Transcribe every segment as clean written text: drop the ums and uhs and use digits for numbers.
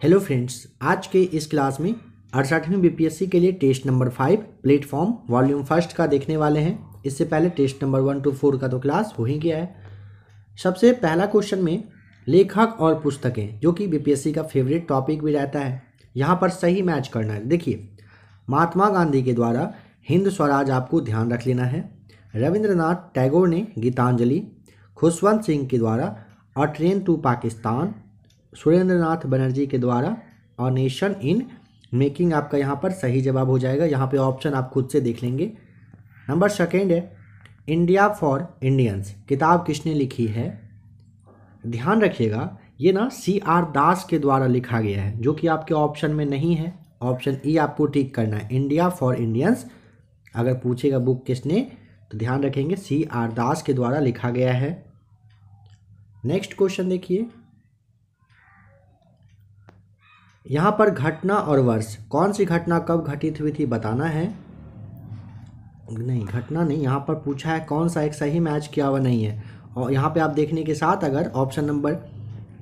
Hello friends, आज के इस क्लास में 68वीं बीपीएससी के लिए test number 5 platform volume first का देखने वाले हैं। इससे पहले टेस्ट नंबर 1 to 4 का तो क्लास हो ही गया है। सबसे पहला क्वेश्चन में लेखक और पुस्तकें, जो कि बीपीएससी का फेवरेट टॉपिक भी रहता है, यहाँ पर सही मैच करना है। देखिए, महात्मा गांधी के द्वारा हिंद स्वराज आपको ध्यान रख लेना है। रविंद्रनाथ टैगोर ने गीतांजलि, खुशवंत सिंह के द्वारा a train to Pakistan, Surendranath Banerjee के द्वारा अ नेशन इन मेकिंग आपका यहाँ पर सही जवाब हो जाएगा। यहाँ पे ऑप्शन आप खुद से देख लेंगे। नंबर सेकेंड है इंडिया फॉर इंडियंस, किताब किसने लिखी है? ध्यान रखिएगा, ये ना CR दास के द्वारा लिखा गया है, जो कि आपके ऑप्शन में नहीं है। ऑप्शन ई आपको टिक करना है, इंडिया फॉर इंडियंस। अगर पूछेगा बुक किसने, तो ध्यान रखेंगे CR दास के द्वारा लिखा गया है। नेक्स्ट क्वेश्चन देखिए, यहाँ पर घटना और वर्ष, कौन सी घटना कब घटित हुई थी बताना है। नहीं, घटना नहीं, यहाँ पर पूछा है कौन सा एक सही मैच किया हुआ नहीं है। और यहाँ पे आप देखने के साथ अगर ऑप्शन नंबर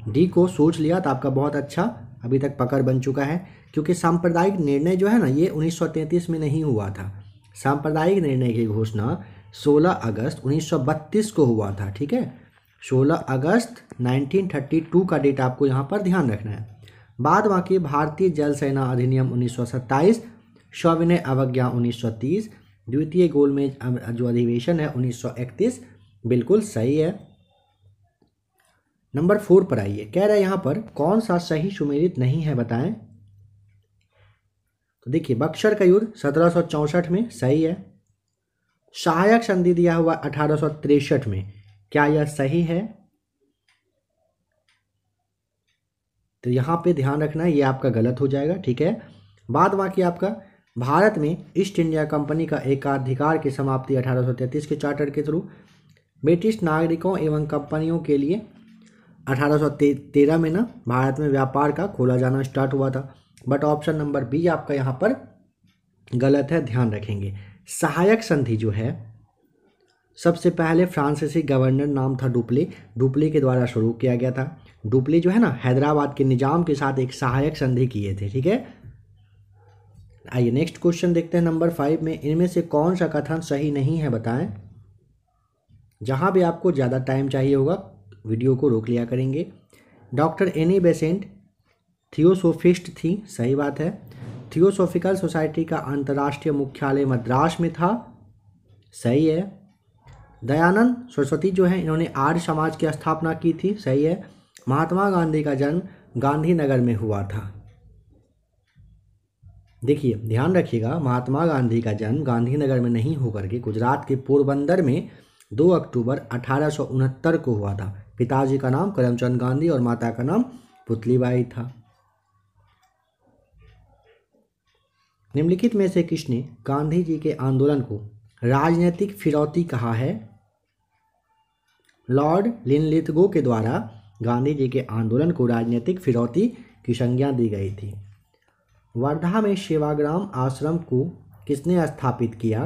डी को सोच लिया तो आपका बहुत अच्छा अभी तक पकड़ बन चुका है, क्योंकि सांप्रदायिक निर्णय जो है ना, ये 1933 में नहीं हुआ था। सांप्रदायिक निर्णय की घोषणा 16 अगस्त 1932 को हुआ था। ठीक है, 16 अगस्त 1932 का डेट आपको यहाँ पर ध्यान रखना है। बाद बाकी भारतीय जल सेना अधिनियम 1927, सविनय अवज्ञा 1930, द्वितीय गोलमेज जो अधिवेशन है 1931, बिल्कुल सही है। नंबर 4 पर आइए, कह रहा है यहाँ पर कौन सा सही सुमेलित नहीं है बताएं। तो देखिए, बक्सर का युद्ध 1764 में सही है। सहायक संधि दिया हुआ 1863 में, क्या यह सही है? तो यहाँ पे ध्यान रखना है, ये आपका गलत हो जाएगा। ठीक है, बाद बाकी आपका भारत में ईस्ट इंडिया कंपनी का एकाधिकार की समाप्ति 1833 के चार्टर के थ्रू, ब्रिटिश नागरिकों एवं कंपनियों के लिए 1813 में ना भारत में व्यापार का खोला जाना स्टार्ट हुआ था। बट ऑप्शन नंबर बी आपका यहाँ पर गलत है, ध्यान रखेंगे। सहायक संधि जो है, सबसे पहले फ्रांसीसी गवर्नर नाम था डुप्ले के द्वारा शुरू किया गया था। डुप्ले जो है ना, हैदराबाद के निजाम के साथ एक सहायक संधि किए थे। ठीक है, आइए नेक्स्ट क्वेश्चन देखते हैं। नंबर 5 में इनमें से कौन सा कथन सही नहीं है बताएं। जहां भी आपको ज़्यादा टाइम चाहिए होगा, वीडियो को रोक लिया करेंगे। डॉक्टर एनी बेसेंट थियोसोफिस्ट थी, सही बात है। थियोसोफिकल सोसाइटी का अंतर्राष्ट्रीय मुख्यालय मद्रास में था, सही है। दयानंद सरस्वती जो है, इन्होंने आर्य समाज की स्थापना की थी, सही है। महात्मा गांधी का जन्म गांधीनगर में हुआ था। देखिए, ध्यान रखिएगा, महात्मा गांधी का जन्म गांधीनगर में नहीं होकर के गुजरात के पोरबंदर में 2 अक्टूबर 1869 को हुआ था। पिताजी का नाम करमचंद गांधी और माता का नाम पुतलीबाई था। निम्नलिखित में से किसने गांधी जी के आंदोलन को राजनीतिक फिरौती कहा है? लॉर्ड लिनलिथगो के द्वारा गांधी जी के आंदोलन को राजनीतिक फिरौती की संज्ञा दी गई थी। वर्धा में सेवाग्राम आश्रम को किसने स्थापित किया?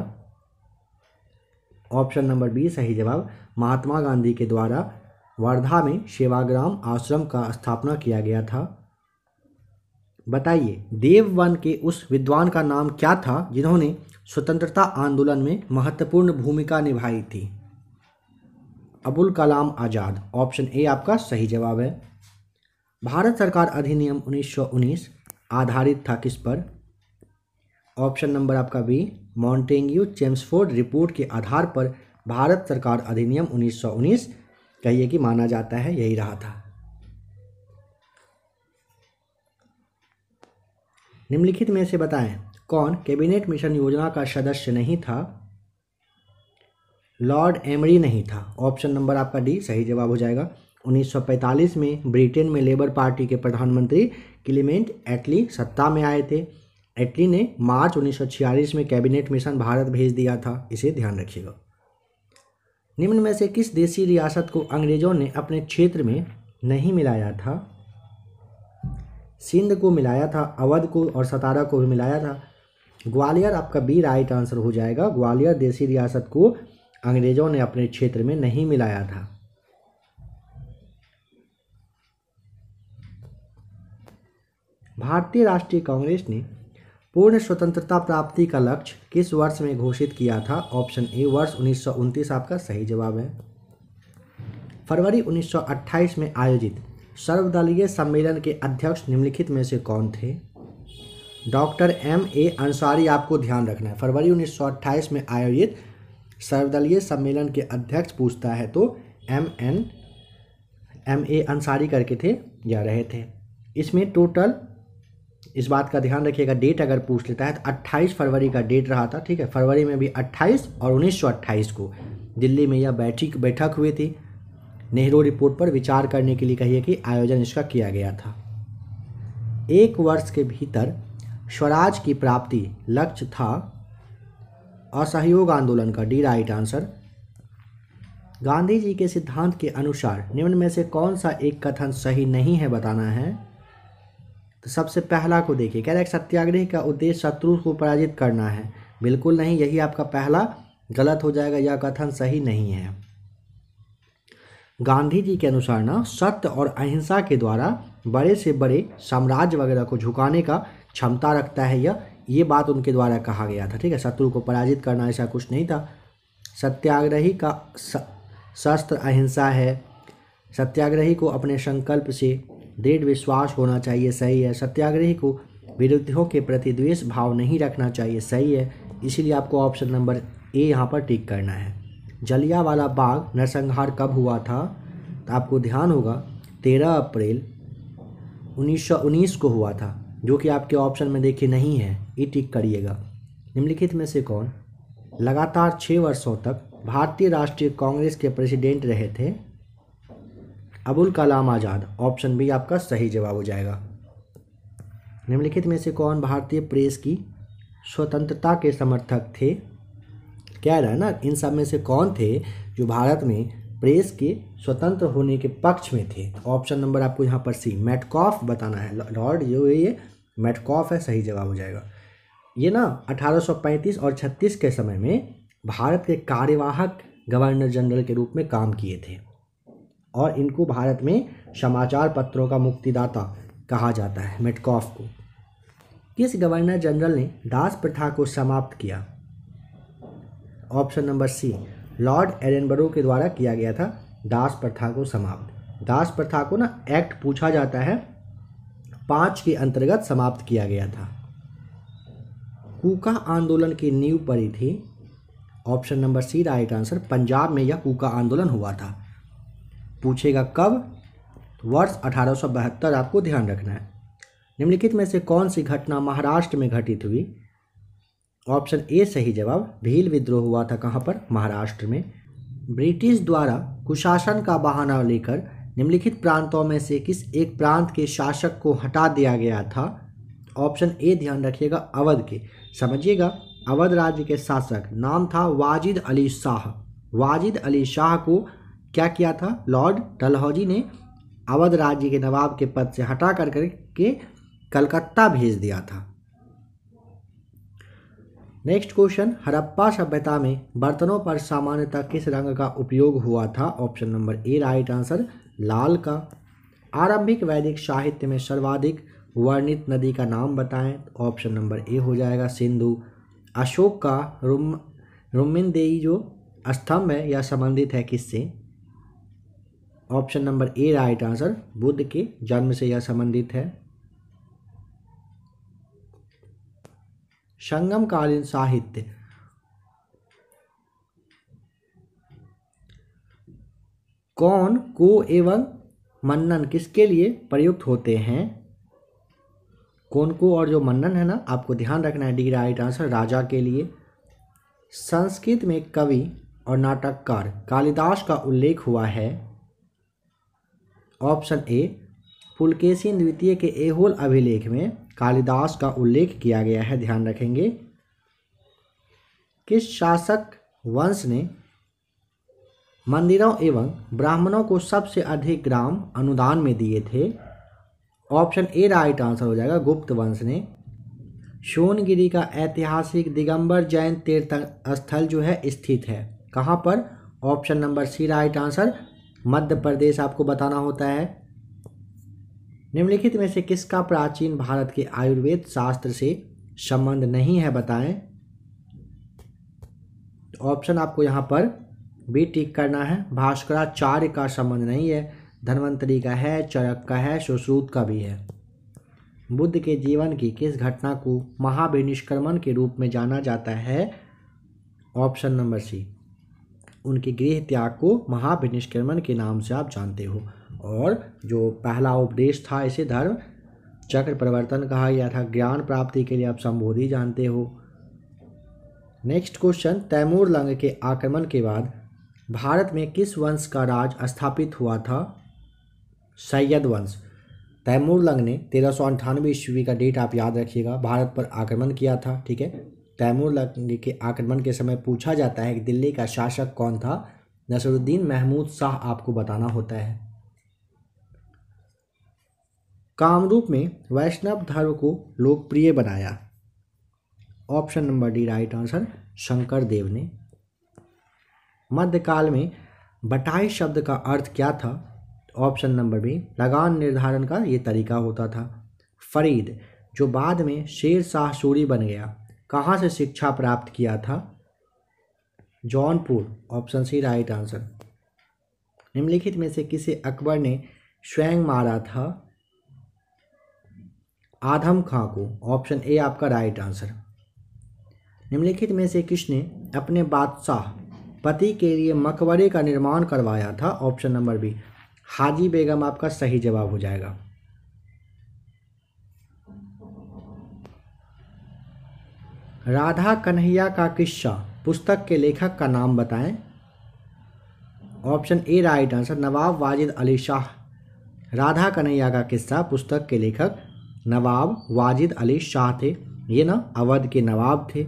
ऑप्शन नंबर बी सही जवाब, महात्मा गांधी के द्वारा वर्धा में सेवाग्राम आश्रम का स्थापना किया गया था। बताइए, देववन के उस विद्वान का नाम क्या था जिन्होंने स्वतंत्रता आंदोलन में महत्वपूर्ण भूमिका निभाई थी? अबुल कलाम आज़ाद। ऑप्शन ए आपका सही जवाब है। भारत सरकार अधिनियम 1919 आधारित था किस पर? ऑप्शन नंबर आपका बी, मॉन्टेग्यू चेम्सफोर्ड रिपोर्ट के आधार पर भारत सरकार अधिनियम 1919 कहिए कि माना जाता है, यही रहा था। निम्नलिखित में से बताएं कौन कैबिनेट मिशन योजना का सदस्य नहीं था? लॉर्ड एमरी नहीं था। ऑप्शन नंबर आपका डी सही जवाब हो जाएगा। 1945 में ब्रिटेन में लेबर पार्टी के प्रधानमंत्री क्लीमेंट एटली सत्ता में आए थे। एटली ने मार्च 1946 में कैबिनेट मिशन भारत भेज दिया था, इसे ध्यान रखिएगा। निम्न में से किस देसी रियासत को अंग्रेजों ने अपने क्षेत्र में नहीं मिलाया था? सिंध को मिलाया था, अवध को और सतारा को भी मिलाया था। ग्वालियर आपका बी राइट आंसर हो जाएगा। ग्वालियर देसी रियासत को अंग्रेजों ने अपने क्षेत्र में नहीं मिलाया था। भारतीय राष्ट्रीय कांग्रेस ने पूर्ण स्वतंत्रता प्राप्ति का लक्ष्य किस वर्ष में घोषित किया था? ऑप्शन ए वर्ष 1929 आपका सही जवाब है। फरवरी 1928 में आयोजित सर्वदलीय सम्मेलन के अध्यक्ष निम्नलिखित में से कौन थे? Doctor M.A. अंसारी आपको ध्यान रखना है। फरवरी 1928 में आयोजित सर्वदलीय सम्मेलन के अध्यक्ष पूछता है तो M.A. अंसारी करके थे या रहे थे। इसमें टोटल इस बात का ध्यान रखिएगा, डेट अगर पूछ लेता है तो 28 फरवरी का डेट रहा था। ठीक है, फरवरी में भी 28 और 1928 को दिल्ली में यह बैठक हुई थी। नेहरू रिपोर्ट पर विचार करने के लिए कहिए कि आयोजन इसका किया गया था। एक वर्ष के भीतर स्वराज की प्राप्ति लक्ष्य था असहयोग आंदोलन का। D right answer. Gandhi ji के सिद्धांत के अनुसार निम्न में से कौन सा एक कथन सही नहीं है बताना है। तो सबसे पहला को देखिए, कह रहा है सत्याग्रह का उद्देश्य शत्रु को पराजित करना है। बिल्कुल नहीं, यही आपका पहला गलत हो जाएगा, यह कथन सही नहीं है। गांधी जी के अनुसार ना सत्य और अहिंसा के द्वारा बड़े से बड़े साम्राज्य वगैरह को झुकाने का क्षमता रखता है ये बात उनके द्वारा कहा गया था। ठीक है, शत्रु को पराजित करना ऐसा कुछ नहीं था। सत्याग्रही का शस्त्र अहिंसा है। सत्याग्रही को अपने संकल्प से दृढ़ विश्वास होना चाहिए, सही है। सत्याग्रही को विरोधियों के प्रति द्वेष भाव नहीं रखना चाहिए, सही है। इसीलिए आपको ऑप्शन नंबर ए यहाँ पर टिक करना है। जलियांवाला बाग नरसंहार कब हुआ था? तो आपको ध्यान होगा 13 अप्रैल 1919 को हुआ था, जो कि आपके ऑप्शन में देखिए नहीं है, ये टिक करिएगा। निम्नलिखित में से कौन लगातार 6 वर्षों तक भारतीय राष्ट्रीय कांग्रेस के प्रेसिडेंट रहे थे? अबुल कलाम आज़ाद। ऑप्शन बी आपका सही जवाब हो जाएगा। निम्नलिखित में से कौन भारतीय प्रेस की स्वतंत्रता के समर्थक थे? कह रहा है ना, इन सब में से कौन थे जो भारत में प्रेस के स्वतंत्र होने के पक्ष में थे? ऑप्शन नंबर आपको यहाँ पर सी मेटकॉफ बताना है। लॉर्ड जो ये मेटकॉफ है, सही जवाब हो जाएगा। ये ना 1835 और 36 के समय में भारत के कार्यवाहक गवर्नर जनरल के रूप में काम किए थे और इनको भारत में समाचार पत्रों का मुक्तिदाता कहा जाता है, मेटकॉफ को। किस गवर्नर जनरल ने दास प्रथा को समाप्त किया? ऑप्शन नंबर सी लॉर्ड एडनबरो के द्वारा किया गया था दास प्रथा को समाप्त। दास प्रथा को ना एक्ट पूछा जाता है 5 के अंतर्गत समाप्त किया गया था। कूका आंदोलन की नींव पड़ी थी? Option number C right answer. Punjab में यह कूका आंदोलन हुआ था। पूछेगा कब? वर्ष 1872 आपको ध्यान रखना है। निम्नलिखित में से कौन सी घटना महाराष्ट्र में घटित हुई? ऑप्शन ए सही जवाब। भील विद्रोह हुआ था कहाँ पर? महाराष्ट्र में। ब्रिटिश द्वारा कुशासन का बहाना लेकर निम्नलिखित प्रांतों में से किस एक प्रांत के शासक को हटा दिया गया था? ऑप्शन ए ध्यान रखिएगा, अवध के। समझिएगा, अवध राज्य के शासक नाम था वाजिद अली शाह। वाजिद अली शाह को क्या किया था? लॉर्ड डलहौजी ने अवध राज्य के नवाब के पद से हटा करके कलकत्ता भेज दिया था। नेक्स्ट क्वेश्चन, हड़प्पा सभ्यता में बर्तनों पर सामान्यतः किस रंग का उपयोग हुआ था? Option number A right answer, लाल का। आरंभिक वैदिक साहित्य में सर्वाधिक वर्णित नदी का नाम बताएं? ऑप्शन नंबर ए हो जाएगा, सिंधु। अशोक का रुम्मिनदेई जो स्तंभ है यह संबंधित है किससे? Option number A right answer, Buddha के जन्म से यह संबंधित है। संगमकालीन साहित्य कौन, को एवं मन्नन किसके लिए प्रयुक्त होते हैं? कौन को और जो मन्नन है ना, आपको ध्यान रखना है। डी राइट आंसर, राजा के लिए। संस्कृत में कवि और नाटककार कालिदास का उल्लेख हुआ है? ऑप्शन ए पुलकेशिन द्वितीय के ऐहोल अभिलेख में कालिदास का उल्लेख किया गया है, ध्यान रखेंगे। किस शासक वंश ने मंदिरों एवं ब्राह्मणों को सबसे अधिक ग्राम अनुदान में दिए थे? ऑप्शन ए राइट आंसर हो जाएगा, गुप्त वंश ने। सोनगिरी का ऐतिहासिक दिगंबर जैन तीर्थ स्थल जो है स्थित है कहाँ पर? Option number C right answer, Madhya Pradesh आपको बताना होता है। निम्नलिखित में से किसका प्राचीन भारत के आयुर्वेद शास्त्र से संबंध नहीं है बताएं। ऑप्शन आपको यहाँ पर भी टिक करना है। भास्कराचार्य का संबंध नहीं है, धन्वंतरी का है, चरक का है, सुश्रुत का भी है। बुद्ध के जीवन की किस घटना को महाविनिष्क्रमण के रूप में जाना जाता है। ऑप्शन नंबर सी, उनके गृह त्याग को महाविनिष्क्रमण के नाम से आप जानते हो। और जो पहला उपदेश था इसे धर्म चक्र परिवर्तन कहा गया था। ज्ञान प्राप्ति के लिए आप संबोधि जानते हो। नेक्स्ट क्वेश्चन, तैमूर लंग के आक्रमण के बाद भारत में किस वंश का राज स्थापित हुआ था। सैयद वंश। तैमूर लंग ने 1398 ईस्वी का डेट आप याद रखिएगा, भारत पर आक्रमण किया था। ठीक है, तैमूर लंग के आक्रमण के समय पूछा जाता है कि दिल्ली का शासक कौन था। नसरुद्दीन महमूद शाह आपको बताना होता है। कामरूप में वैष्णव धर्म को लोकप्रिय बनाया। Option number D right answer, Shankar Dev ने। मध्यकाल में बटाई शब्द का अर्थ क्या था। ऑप्शन नंबर बी, लगान निर्धारण का ये तरीका होता था। फरीद, जो बाद में शेर शाह सूरी बन गया, कहाँ से शिक्षा प्राप्त किया था। Jaunpur. Option C right answer. निम्नलिखित में से किसे अकबर ने स्वयं मारा था। आदम खां को। ऑप्शन ए आपका राइट आंसर। निम्नलिखित में से किसने अपने बादशाह पति के लिए मकबरे का निर्माण करवाया था। ऑप्शन नंबर बी, हाजी बेगम आपका सही जवाब हो जाएगा। राधा कन्हैया का किस्सा पुस्तक के लेखक का नाम बताएं। ऑप्शन ए राइट आंसर, नवाब वाजिद अली शाह। राधा कन्हैया का किस्सा पुस्तक के लेखक नवाब वाजिद अली शाह थे। ये ना अवध के नवाब थे।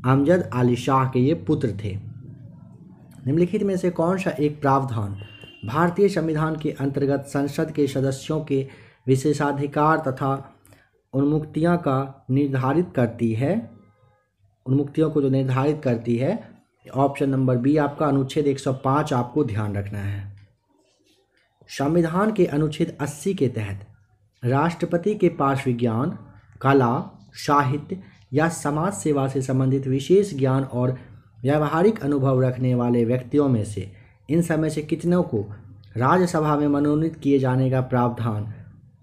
अमजद अली शाह के ये पुत्र थे। निम्नलिखित में से कौन सा एक प्रावधान भारतीय संविधान के अंतर्गत संसद के सदस्यों के विशेषाधिकार तथा उन्मुक्तियां का निर्धारित करती है। उन्मुक्तियों को जो निर्धारित करती है। ऑप्शन नंबर बी आपका अनुच्छेद 105 आपको ध्यान रखना है। संविधान के अनुच्छेद 80 के तहत राष्ट्रपति के पास विज्ञान, कला, साहित्य या समाज सेवा से संबंधित विशेष ज्ञान और व्यावहारिक अनुभव रखने वाले व्यक्तियों में से इन समय से कितनों को राज्यसभा में मनोनीत किए जाने का प्रावधान।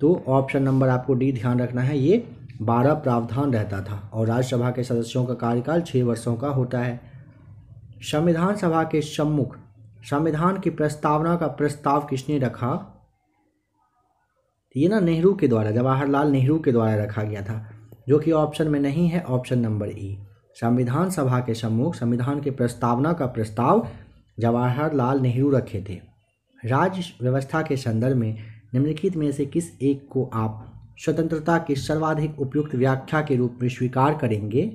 तो ऑप्शन नंबर आपको डी ध्यान रखना है, ये 12 प्रावधान रहता था और राज्यसभा के सदस्यों का कार्यकाल 6 वर्षों का होता है। संविधान सभा के सम्मुख संविधान की प्रस्तावना का प्रस्ताव किसने रखा। ये ना नेहरू के द्वारा, जवाहरलाल नेहरू के द्वारा रखा गया था, जो कि ऑप्शन में नहीं है। ऑप्शन नंबर ई, संविधान सभा के सम्मुख संविधान के प्रस्तावना का प्रस्ताव जवाहरलाल नेहरू रखे थे। राज्य व्यवस्था के संदर्भ में निम्नलिखित में से किस एक को आप स्वतंत्रता की सर्वाधिक उपयुक्त व्याख्या के रूप में स्वीकार करेंगे।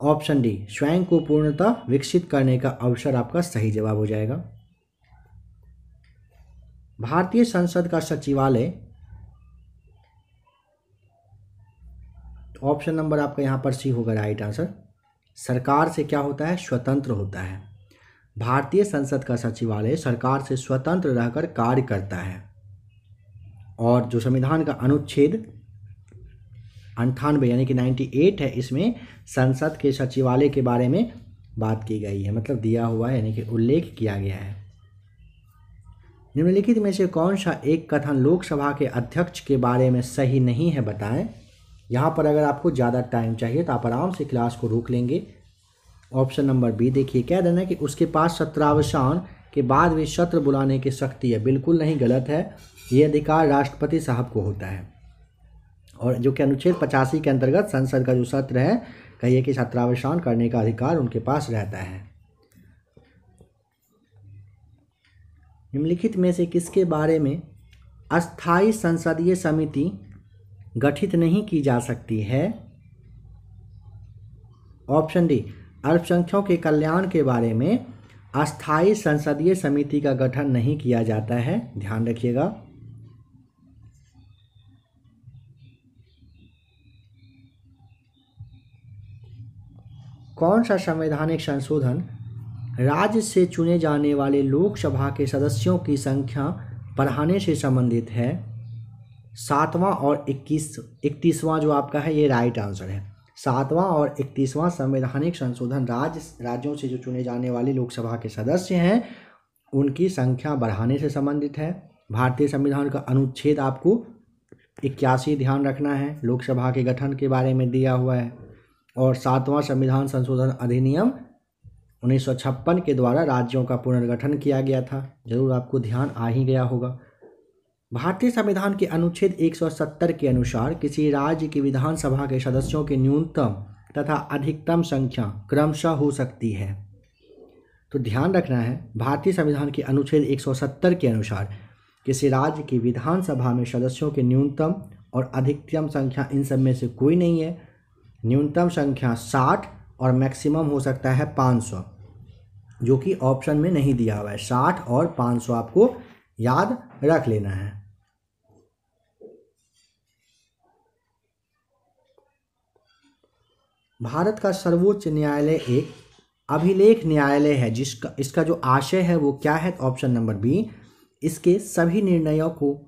ऑप्शन डी, स्वयं को पूर्णतः विकसित करने का अवसर आपका सही जवाब हो जाएगा। भारतीय संसद का सचिवालय, ऑप्शन नंबर आपका यहाँ पर सी होगा राइट आंसर, सरकार से क्या होता है, स्वतंत्र होता है। भारतीय संसद का सचिवालय सरकार से स्वतंत्र रहकर कार्य करता है। और जो संविधान का अनुच्छेद 98 यानी कि 98 है, इसमें संसद के सचिवालय के बारे में बात की गई है, मतलब दिया हुआ है यानी कि उल्लेख किया गया है। निम्नलिखित में से कौन सा एक कथन लोकसभा के अध्यक्ष के बारे में सही नहीं है बताएं। यहाँ पर अगर आपको ज़्यादा टाइम चाहिए तो आप आराम से क्लास को रोक लेंगे। ऑप्शन नंबर बी देखिए, कह देना कि उसके पास सत्रावसान के बाद भी सत्र बुलाने की शक्ति है। बिल्कुल नहीं, गलत है। ये अधिकार राष्ट्रपति साहब को होता है और जो कि अनुच्छेद 85 के अंतर्गत संसद का जो सत्र है, कहिए कि सत्रावसान करने का अधिकार उनके पास रहता है। निम्नलिखित में से किसके बारे में अस्थायी संसदीय समिति गठित नहीं की जा सकती है। ऑप्शन डी, अल्पसंख्यकों के कल्याण के बारे में अस्थायी संसदीय समिति का गठन नहीं किया जाता है, ध्यान रखिएगा। कौन सा संवैधानिक संशोधन राज्य से चुने जाने वाले लोकसभा के सदस्यों की संख्या बढ़ाने से संबंधित है। 7वां और 31वां जो आपका है ये राइट आंसर है। 7वां और 31वां संवैधानिक संशोधन राज्यों से जो चुने जाने वाले लोकसभा के सदस्य हैं उनकी संख्या बढ़ाने से संबंधित है। भारतीय संविधान का अनुच्छेद आपको 81 ध्यान रखना है, लोकसभा के गठन के बारे में दिया हुआ है। और 7वां संविधान संशोधन अधिनियम 1956 के द्वारा राज्यों का पुनर्गठन किया गया था। जरूर आपको ध्यान आ ही गया होगा। भारतीय संविधान के अनुच्छेद 170 के अनुसार किसी राज्य की विधानसभा के सदस्यों की न्यूनतम तथा अधिकतम संख्या क्रमशः हो सकती है। तो ध्यान रखना है, भारतीय संविधान के अनुच्छेद 170 के अनुसार किसी राज्य की विधानसभा में सदस्यों के न्यूनतम और अधिकतम संख्या इन सब में से कोई नहीं है। न्यूनतम संख्या 60 और मैक्सिमम हो सकता है 500, जो कि ऑप्शन में नहीं दिया हुआ है। 60 और 500 आपको याद रख लेना है। भारत का सर्वोच्च न्यायालय एक अभिलेख न्यायालय है इसका जो आशय है वो क्या है? ऑप्शन नंबर बी, इसके सभी निर्णयों को,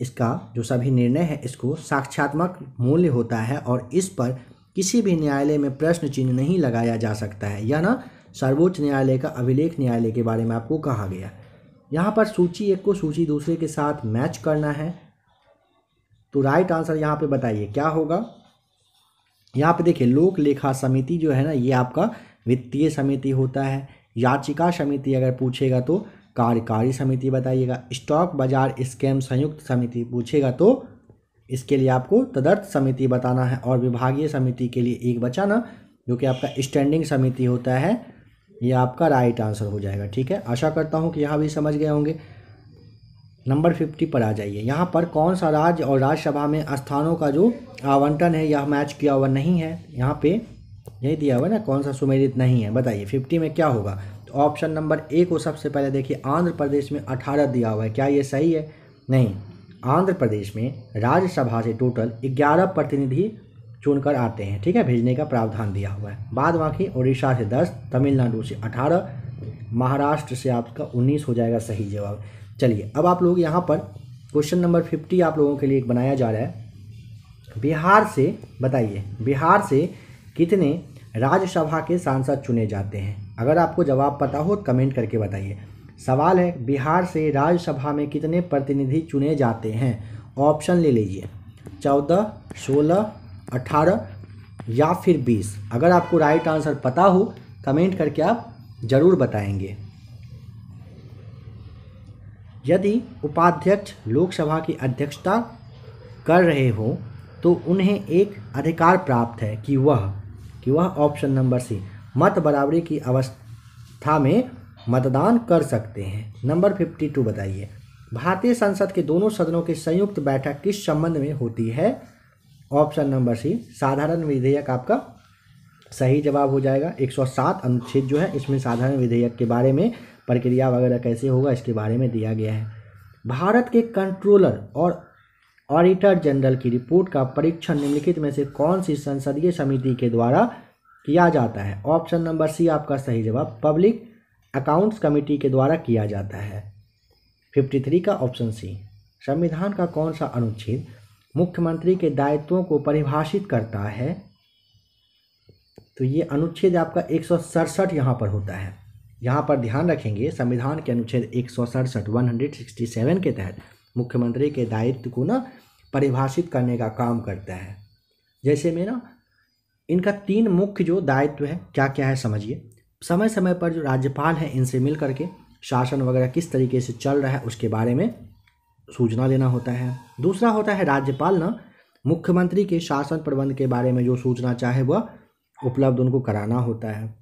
इसका जो सभी निर्णय है इसको साक्ष्यात्मक मूल्य होता है और इस पर किसी भी न्यायालय में प्रश्न चिन्ह नहीं लगाया जा सकता है। यह ना सर्वोच्च न्यायालय का अभिलेख न्यायालय के बारे में आपको कहा गया। यहाँ पर सूची एक को सूची दूसरे के साथ मैच करना है। तो राइट आंसर यहाँ पे बताइए क्या होगा? यहाँ पे देखिए, लोक लेखा समिति जो है ना ये आपका वित्तीय समिति होता है। याचिका समिति अगर पूछेगा तो कार्यकारी समिति बताइएगा। स्टॉक बाजार स्कैम संयुक्त समिति पूछेगा तो इसके लिए आपको तदर्थ समिति बताना है। और विभागीय समिति के लिए एक बचा ना, जो कि आपका स्टैंडिंग समिति होता है, ये आपका राइट आंसर हो जाएगा। ठीक है, आशा करता हूँ कि यहाँ भी समझ गए होंगे। नंबर 50 पर आ जाइए। यहाँ पर कौन सा राज्य और राज्यसभा में स्थानों का जो आवंटन है यह मैच किया हुआ नहीं है। यहाँ पे यही दिया हुआ है ना, कौन सा सुमेलित नहीं है, बताइए 50 में क्या होगा? तो ऑप्शन नंबर ए को सबसे पहले देखिए, आंध्र प्रदेश में 18 दिया हुआ है। क्या ये सही है? नहीं, आंध्र प्रदेश में राज्यसभा से टोटल 11 प्रतिनिधि चुनकर आते हैं। ठीक है, भेजने का प्रावधान दिया हुआ है। बाद बाकी उड़ीसा से 10, तमिलनाडु से 18, महाराष्ट्र से आपका 19 हो जाएगा सही जवाब। चलिए अब आप लोग यहाँ पर क्वेश्चन नंबर 50 आप लोगों के लिए एक बनाया जा रहा है। बिहार से बताइए, बिहार से कितने राज्यसभा के सांसद चुने जाते हैं? अगर आपको जवाब पता हो तो कमेंट करके बताइए। सवाल है, बिहार से राज्यसभा में कितने प्रतिनिधि चुने जाते हैं? ऑप्शन ले लीजिए, 14, 16, 18 या फिर 20। अगर आपको राइट आंसर पता हो कमेंट करके आप ज़रूर बताएंगे। यदि उपाध्यक्ष लोकसभा की अध्यक्षता कर रहे हो तो उन्हें एक अधिकार प्राप्त है कि वह ऑप्शन नंबर सी, मत बराबरी की अवस्था में मतदान कर सकते हैं। नंबर 52 बताइए, भारतीय संसद के दोनों सदनों की संयुक्त बैठक किस संबंध में होती है? ऑप्शन नंबर सी, साधारण विधेयक आपका सही जवाब हो जाएगा। 107 अनुच्छेद जो है इसमें साधारण विधेयक के बारे में, प्रक्रिया वगैरह कैसे होगा इसके बारे में दिया गया है। भारत के कंट्रोलर और ऑडिटर जनरल की रिपोर्ट का परीक्षण निम्नलिखित में से कौन सी संसदीय समिति के द्वारा किया जाता है? ऑप्शन नंबर सी आपका सही जवाब, पब्लिक अकाउंट्स कमेटी के द्वारा किया जाता है। 53 का ऑप्शन सी। संविधान का कौन सा अनुच्छेद मुख्यमंत्री के दायित्वों को परिभाषित करता है? तो ये अनुच्छेद आपका 167 यहाँ पर होता है। यहाँ पर ध्यान रखेंगे, संविधान के अनुच्छेद 167 167 के तहत मुख्यमंत्री के दायित्व को ना परिभाषित करने का काम करता है। जैसे में ना इनका 3 मुख्य जो दायित्व है क्या क्या है समझिए। समय समय पर जो राज्यपाल हैं इनसे मिल करके शासन वगैरह किस तरीके से चल रहा है उसके बारे में सूचना देना होता है। दूसरा होता है राज्यपाल ना मुख्यमंत्री के शासन प्रबंध के बारे में जो सूचना चाहे वह उपलब्ध उनको कराना होता है।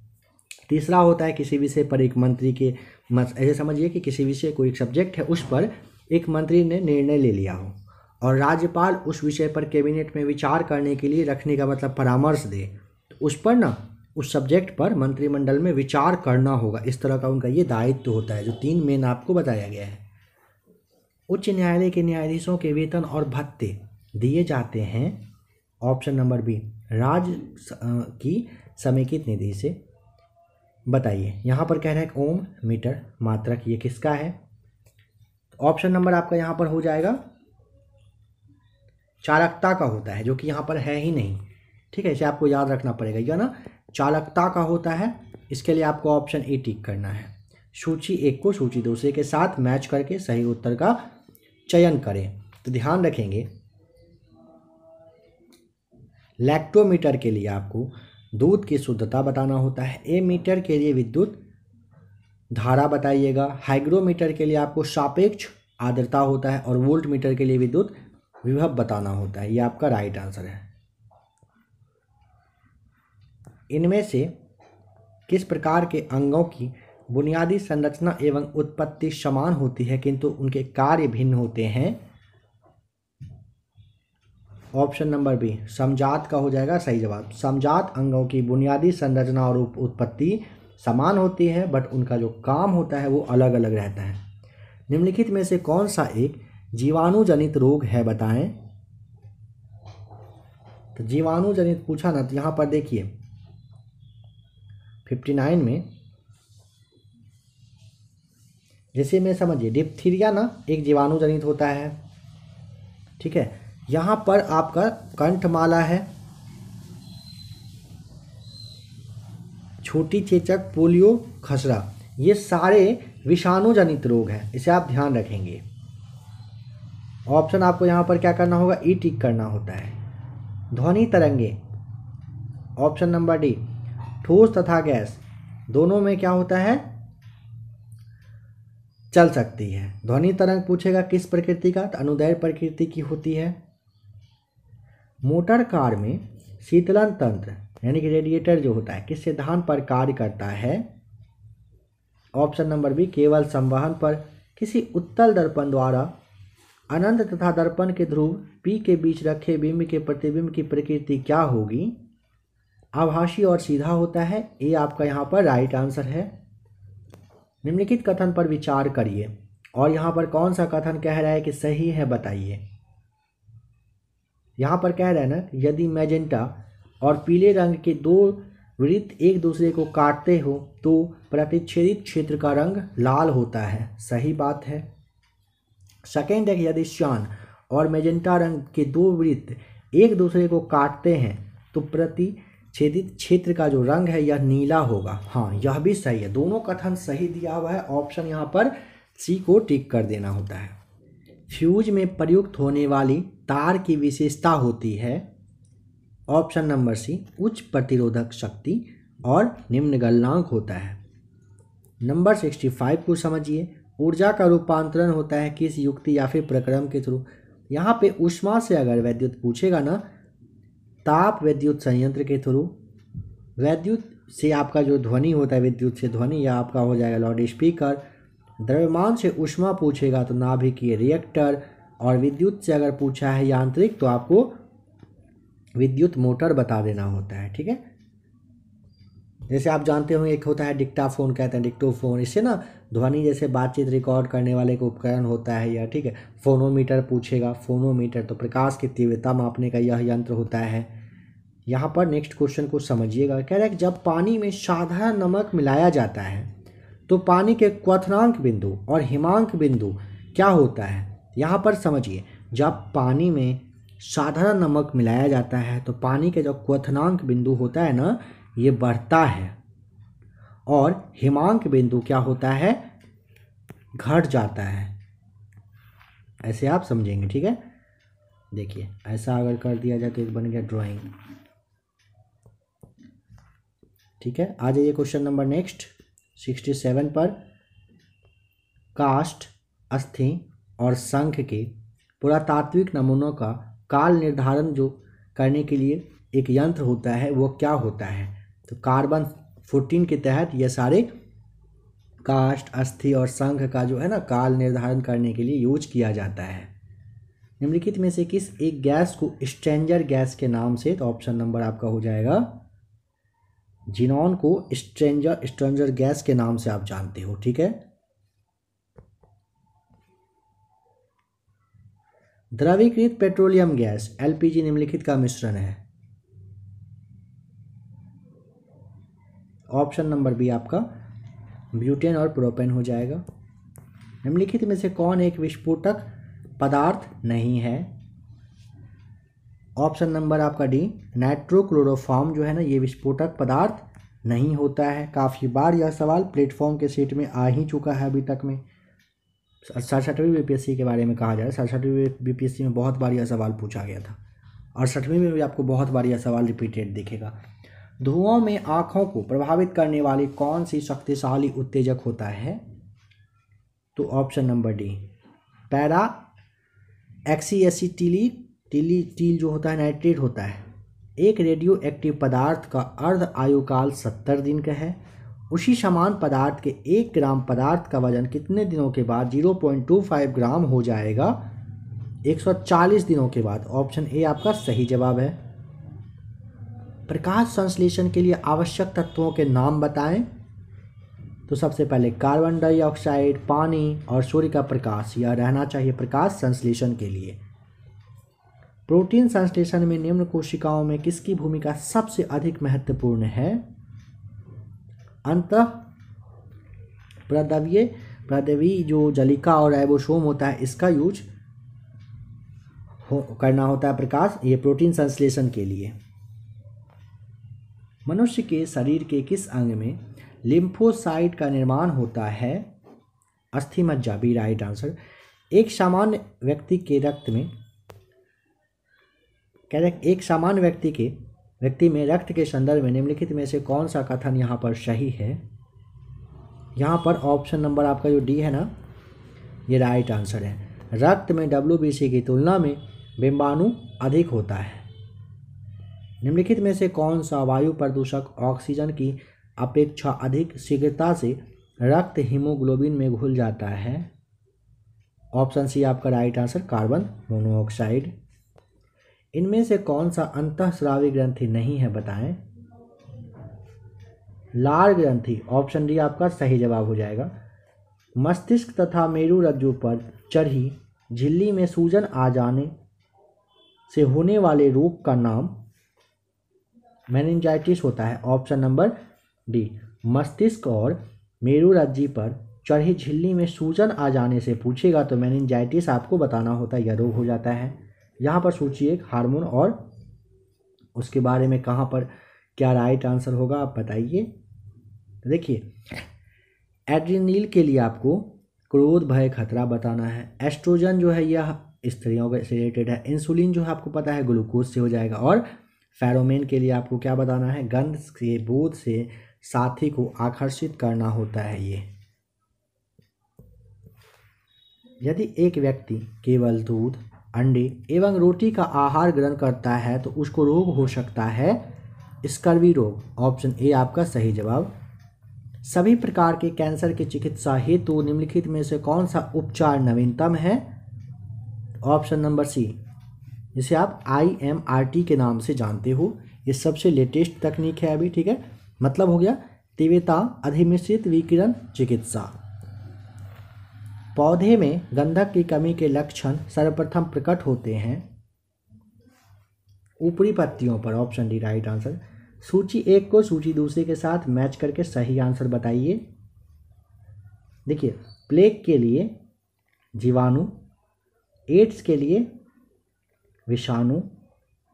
तीसरा होता है किसी विषय पर एक मंत्री के ऐसे समझिए कि किसी विषय को एक सब्जेक्ट है उस पर एक मंत्री ने निर्णय ले लिया हो और राज्यपाल उस विषय पर कैबिनेट में विचार करने के लिए रखने का मतलब परामर्श दे, तो उस पर ना उस सब्जेक्ट पर मंत्रिमंडल में विचार करना होगा। इस तरह का उनका ये दायित्व होता है जो 3 मेन आपको बताया गया है। उच्च न्यायालय के न्यायाधीशों के वेतन और भत्ते दिए जाते हैं। ऑप्शन नंबर बी, राज्य की समेकित निधि से। बताइए, यहाँ पर कह रहा है ओम मीटर मात्रक, ये किसका है? ऑप्शन नंबर आपका यहाँ पर हो जाएगा चालकता का होता है, जो कि यहाँ पर है ही नहीं। ठीक है, इसे आपको याद रखना पड़ेगा, या ना चालकता का होता है। इसके लिए आपको ऑप्शन ए टिक करना है। सूची एक को सूची दूसरे के साथ मैच करके सही उत्तर का चयन करें। तो ध्यान रखेंगे, लैक्टोमीटर के लिए आपको दूध की शुद्धता बताना होता है, ए मीटर के लिए विद्युत धारा बताइएगा, हाइग्रोमीटर के लिए आपको सापेक्ष आर्द्रता होता है, और वोल्ट मीटर के लिए विद्युत विभव बताना होता है। ये आपका राइट आंसर है। इनमें से किस प्रकार के अंगों की बुनियादी संरचना एवं उत्पत्ति समान होती है किंतु उनके कार्य भिन्न होते हैं? ऑप्शन नंबर बी समजात का हो जाएगा सही जवाब। समजात अंगों की बुनियादी संरचना और उत्पत्ति समान होती है, बट उनका जो काम होता है वो अलग अलग रहता है। निम्नलिखित में से कौन सा एक जीवाणु जनित रोग है बताएं? तो जीवाणु जनित पूछा ना, तो यहाँ पर देखिए 59 में जैसे में समझिए डिप्थीरिया ना एक जीवाणु जनित होता है। ठीक है, यहाँ पर आपका कंठमाला है, छोटी चेचक, पोलियो, खसरा, ये सारे विषाणु जनित रोग हैं। इसे आप ध्यान रखेंगे। ऑप्शन आपको यहाँ पर क्या करना होगा, ई टिक करना होता है। ध्वनि तरंगे, ऑप्शन नंबर डी ठोस तथा गैस दोनों में क्या होता है, चल सकती है। ध्वनि तरंग पूछेगा किस प्रकृति का, तो अनुदैर्घ्य प्रकृति की होती है। मोटर कार में शीतलन तंत्र यानी कि रेडिएटर जो होता है किस सिद्धांत पर कार्य करता है? ऑप्शन नंबर बी केवल संवहन पर। किसी उत्तल दर्पण द्वारा अनंत तथा दर्पण के ध्रुव P के बीच रखे बिंब के प्रतिबिंब की प्रकृति क्या होगी? आभासी और सीधा होता है। ये आपका यहाँ पर राइट आंसर है। निम्नलिखित कथन पर विचार करिए और यहाँ पर कौन सा कथन कह रहा है कि सही है बताइए। यहाँ पर कह रहा है ना, यदि मैजेंटा और पीले रंग के दो वृत्त एक दूसरे को काटते हो तो प्रतिच्छेदित क्षेत्र का रंग लाल होता है। सही बात है। सेकेंड है कि यदि श्यान और मैजेंटा रंग के दो वृत्त एक दूसरे को काटते हैं तो प्रतिच्छेदित क्षेत्र का जो रंग है यह नीला होगा। हाँ, यह भी सही है। दोनों कथन सही दिया हुआ है। ऑप्शन यहाँ पर सी को टिक कर देना होता है। फ्यूज में प्रयुक्त होने वाली तार की विशेषता होती है। ऑप्शन नंबर सी उच्च प्रतिरोधक शक्ति और निम्न गलनांक होता है। नंबर 65 को समझिए। ऊर्जा का रूपांतरण होता है किस युक्ति या फिर प्रक्रम के थ्रू? यहाँ पे ऊष्मा से अगर विद्युत पूछेगा ना, ताप विद्युत संयंत्र के थ्रू। विद्युत से आपका जो ध्वनि होता है, विद्युत से ध्वनि, या आपका हो जाएगा लाउड स्पीकर। द्रव्यमान से ऊष्मा पूछेगा तो नाभिकीय रिएक्टर, और विद्युत से अगर पूछा है यांत्रिक तो आपको विद्युत मोटर बता देना होता है। ठीक है, जैसे आप जानते होंगे एक होता है डिक्टाफोन, कहते हैं डिक्टोफोन, इससे ना ध्वनि जैसे बातचीत रिकॉर्ड करने वाले का उपकरण होता है यह। ठीक है, फोनोमीटर पूछेगा, फोनोमीटर तो प्रकाश की तीव्रता मापने का यह यंत्र होता है। यहाँ पर नेक्स्ट क्वेश्चन को समझिएगा। कह रहा है कि जब पानी में साधारण नमक मिलाया जाता है तो पानी के क्वथनांक बिंदु और हिमांक बिंदु क्या होता है? यहाँ पर समझिए, जब पानी में साधारण नमक मिलाया जाता है तो पानी के जो क्वथनांक बिंदु होता है ना, ये बढ़ता है, और हिमांक बिंदु क्या होता है, घट जाता है। ऐसे आप समझेंगे। ठीक है, देखिए ऐसा अगर कर दिया जाए तो एक बन गया ड्राइंग। ठीक है, आ जाइए क्वेश्चन नंबर नेक्स्ट 67 पर। काष्ठ, अस्थि और शंख के पुरातात्विक नमूनों का काल निर्धारण जो करने के लिए एक यंत्र होता है वो क्या होता है? तो कार्बन 14 के तहत ये सारे काष्ठ, अस्थि और शंख का जो है ना काल निर्धारण करने के लिए यूज किया जाता है। निम्नलिखित में से किस एक गैस को स्ट्रेंजर गैस के नाम से? तो ऑप्शन नंबर आपका हो जाएगा जिनॉन को स्ट्रेंजर गैस के नाम से आप जानते हो। ठीक है, द्रवीकृत पेट्रोलियम गैस एलपीजी निम्नलिखित का मिश्रण है। ऑप्शन नंबर बी आपका ब्यूटेन और प्रोपेन हो जाएगा। निम्नलिखित में से कौन एक विस्फोटक पदार्थ नहीं है? ऑप्शन नंबर आपका डी, नाइट्रोक्लोरोफॉर्म जो है ना, ये विस्फोटक पदार्थ नहीं होता है। काफ़ी बार यह सवाल प्लेटफॉर्म के सेट में आ ही चुका है अभी तक में। 67वीं बीपीएससी के बारे में कहा जा रहा है, 67वीं बीपीएससी में बहुत बार यह सवाल पूछा गया था। 68वीं में भी आपको बहुत बार यह सवाल रिपीटेड दिखेगा। धुओं में आँखों को प्रभावित करने वाली कौन सी शक्तिशाली उत्तेजक होता है? तो ऑप्शन नंबर डी, पैरा एक्सीएसिटिल जो होता है नाइट्रेट होता है। एक रेडियो एक्टिव पदार्थ का अर्ध आयुकाल 70 दिन का है। उसी समान पदार्थ के 1 ग्राम पदार्थ का वजन कितने दिनों के बाद 0.25 ग्राम हो जाएगा? 140 दिनों के बाद। ऑप्शन ए आपका सही जवाब है। प्रकाश संश्लेषण के लिए आवश्यक तत्वों के नाम बताएं। तो सबसे पहले कार्बन डाइऑक्साइड, पानी और सूर्य का प्रकाश, यह रहना चाहिए प्रकाश संश्लेषण के लिए। प्रोटीन संश्लेषण में निम्न कोशिकाओं में किसकी भूमिका सबसे अधिक महत्वपूर्ण है? अंतः प्रदवीय जो जलिका और राइबोसोम होता है, इसका यूज करना होता है प्रकाश, ये प्रोटीन संश्लेषण के लिए। मनुष्य के शरीर के किस अंग में लिम्फोसाइट का निर्माण होता है? अस्थि मज्जा, बी राइट आंसर। एक सामान्य व्यक्ति के व्यक्ति में रक्त के संदर्भ में निम्नलिखित में से कौन सा कथन यहाँ पर सही है? यहाँ पर ऑप्शन नंबर आपका जो डी है ना, ये राइट आंसर है। रक्त में WBC की तुलना में बिंबाणु अधिक होता है। निम्नलिखित में से कौन सा वायु प्रदूषक ऑक्सीजन की अपेक्षा अधिक शीघ्रता से रक्त हीमोग्लोबिन में घुल जाता है? ऑप्शन सी आपका राइट आंसर, कार्बन मोनोऑक्साइड। इनमें से कौन सा अंतःस्रावी ग्रंथि नहीं है बताएं? लार ग्रंथि, ऑप्शन डी आपका सही जवाब हो जाएगा। मस्तिष्क तथा मेरुरज्जु पर चढ़ी झिल्ली में सूजन आ जाने से होने वाले रोग का नाम मेनिंजाइटिस होता है। ऑप्शन नंबर डी, मस्तिष्क और मेरुरज्जु पर चढ़ी झिल्ली में सूजन आ जाने से पूछेगा तो मेनिंजाइटिस आपको बताना होता है, यह रोग हो जाता है। यहाँ पर सोचिए एक हार्मोन और उसके बारे में कहाँ पर क्या राइट आंसर होगा आप बताइए। देखिए, एड्रेनल के लिए आपको क्रोध, भय, खतरा बताना है। एस्ट्रोजन जो है यह स्त्रियों से रिलेटेड है। इंसुलिन जो है आपको पता है ग्लूकोज से हो जाएगा। और फेरोमेन के लिए आपको क्या बताना है? गंध के बोध से साथी को आकर्षित करना होता है। ये यदि एक व्यक्ति केवल दूध, अंडे एवं रोटी का आहार ग्रहण करता है तो उसको रोग हो सकता है स्कर्वी रोग। ऑप्शन ए आपका सही जवाब। सभी प्रकार के कैंसर की चिकित्सा हेतु निम्नलिखित में से कौन सा उपचार नवीनतम है? ऑप्शन नंबर सी, जिसे आप IMRT के नाम से जानते हो। ये सबसे लेटेस्ट तकनीक है अभी, ठीक है। मतलब हो गया तीव्रता अधिमिश्रित विकिरण चिकित्सा। पौधे में गंधक की कमी के लक्षण सर्वप्रथम प्रकट होते हैं ऊपरी पत्तियों पर। Option D right answer. सूची 1 को सूची दूसरे के साथ मैच करके सही आंसर बताइए। देखिए, प्लेग के लिए जीवाणु, एड्स के लिए विषाणु,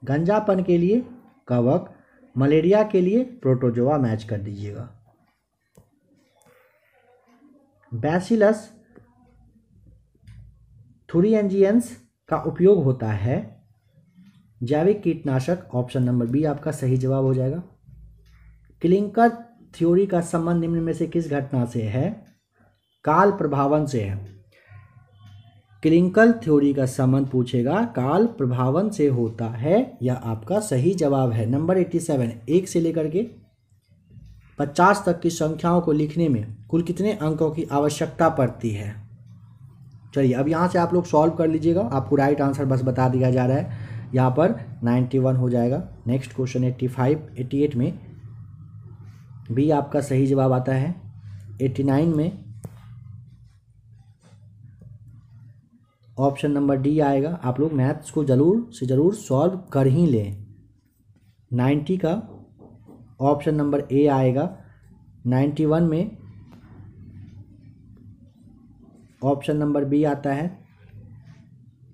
गंजापन के लिए कवक, मलेरिया के लिए प्रोटोजोआ मैच कर दीजिएगा। बैसिलस थुरिंजिएंस का उपयोग होता है जैविक कीटनाशक। ऑप्शन नंबर बी आपका सही जवाब हो जाएगा। क्लिंकर थ्योरी का संबंध निम्न में से किस घटना से है? काल प्रभावन से है। क्लिंकर थ्योरी का संबंध पूछेगा काल प्रभावन से होता है, यह आपका सही जवाब है। नंबर 87, 1 से लेकर के 50 तक की संख्याओं को लिखने में कुल कितने अंकों की आवश्यकता पड़ती है? चलिए अब यहाँ से आप लोग सॉल्व कर लीजिएगा, आपको राइट आंसर बस बता दिया जा रहा है। यहाँ पर 91 हो जाएगा। नेक्स्ट क्वेश्चन 85, 88 में बी आपका सही जवाब आता है। 89 में ऑप्शन नंबर डी आएगा। आप लोग मैथ्स को जरूर से ज़रूर सॉल्व कर ही लें। 90 का ऑप्शन नंबर ए आएगा। 91 में ऑप्शन नंबर बी आता है।